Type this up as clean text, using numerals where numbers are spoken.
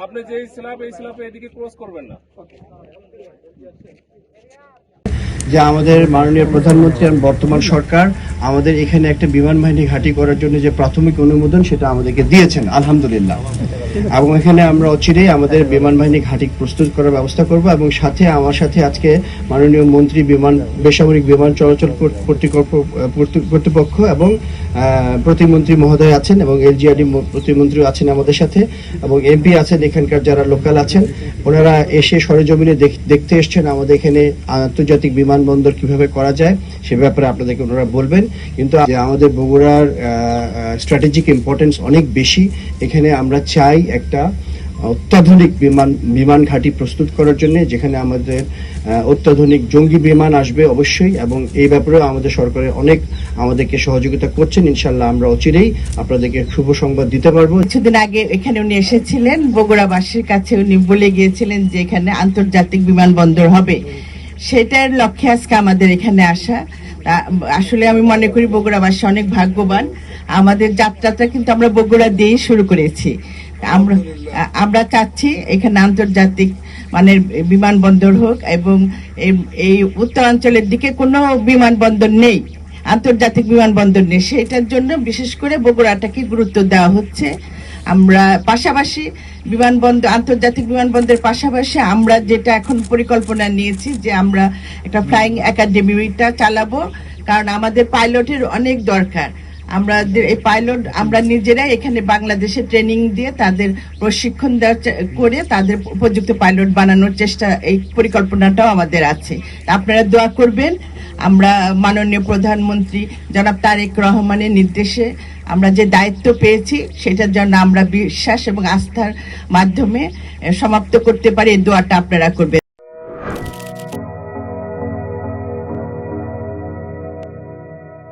আপনি যে স্ল্যাব এই স্ল্যাবে এদিকে ক্রস করবেন না। যে আমাদের মাননীয় প্রধানমন্ত্রী এবং বর্তমান সরকার আমাদের এখানে একটা বিমান বাহিনী ঘাঁটি করার জন্য যে প্রাথমিক অনুমোদন সেটা আমাদেরকে দিয়েছেন আলহামদুলিল্লাহ, এবং এখানে আমরা অচিরেই আমাদের বিমান বাহিনী ঘাঁটি প্রস্তুত করার ব্যবস্থা করব। এবং সাথে আমার সাথে আজকে মাননীয় মন্ত্রী বেসামরিক বিমান চলাচল কর্তৃপক্ষ এবং প্রতিমন্ত্রী মহোদয় আছেন এবং এলজিআরডি প্রতিমন্ত্রী আছেন আমাদের সাথে, এবং এমপি আছেন, এখানকার যারা লোকাল আছেন ওনারা এসে সরেজমিনে দেখতে এসছেন আমাদের এখানে আন্তর্জাতিক বিমানবন্দর কিভাবে করা যায় সে ব্যাপারে আপনাদেরকে ওনারা বলবেন। কিন্তু আমাদের বগুড়ার স্ট্র্যাটেজিক ইম্পর্টেন্স অনেক বেশি। এখানে আমরা চাই একটা অত্যাধুনিক বিমান ঘাঁটি প্রস্তুত করার জন্য, যেখানে আমাদের অত্যাধুনিক জঙ্গি বিমান আসবে অবশ্যই, এবং এই ব্যাপারেও আমাদের সরকারের অনেক আমাদেরকে সহযোগিতা করছেন। ইনশাল্লাহ আমরা অচিরেই আপনাদেরকে শুভ সংবাদ দিতে পারবো। কিছুদিন আগে এখানে উনি এসেছিলেন, বগুড়াবাসীর কাছে উনি বলে গিয়েছিলেন যে এখানে আন্তর্জাতিক বিমানবন্দর হবে, সেটার লক্ষ্যে আজকে আমাদের এখানে আসা। আসলে আমি মনে করি বগুড়াবাসী অনেক ভাগ্যবান। আমাদের যাত্রাটা কিন্তু আমরা বগুড়া দিয়েই শুরু করেছি। আমরা চাচ্ছি এখানে আন্তর্জাতিক মানের বিমানবন্দর হোক, এবং এই উত্তরাঞ্চলের দিকে কোনো বিমানবন্দর নেই, আন্তর্জাতিক বিমানবন্দর নেই। সেটার জন্য বিশেষ করে বগুড়াটাকে গুরুত্ব দেওয়া হচ্ছে। আমরা পাশাপাশি আন্তর্জাতিক বিমানবন্দরের পাশাপাশি আমরা যেটা এখন পরিকল্পনা নিয়েছি যে আমরা একটা ফ্লাইং একাডেমিটা চালাবো, কারণ আমাদের পাইলটের অনেক দরকার। এই পাইলট আমরা নিজেরাই এখানে বাংলাদেশে ট্রেনিং দিয়ে তাদের প্রশিক্ষণ করে তাদের উপযুক্ত পাইলট বানানোর চেষ্টা, এই পরিকল্পনাটাও আমাদের আছে। আপনারা দোয়া করবেন। আমরা মাননীয় প্রধানমন্ত্রী জনাব তারেক রহমানের নির্দেশে আমরা যে দায়িত্ব পেয়েছি সেটার জন্য আমরা বিশ্বাস এবং আস্থার মাধ্যমে সমাপ্ত করতে পারি। এই দোয়াটা আপনারা করবেন।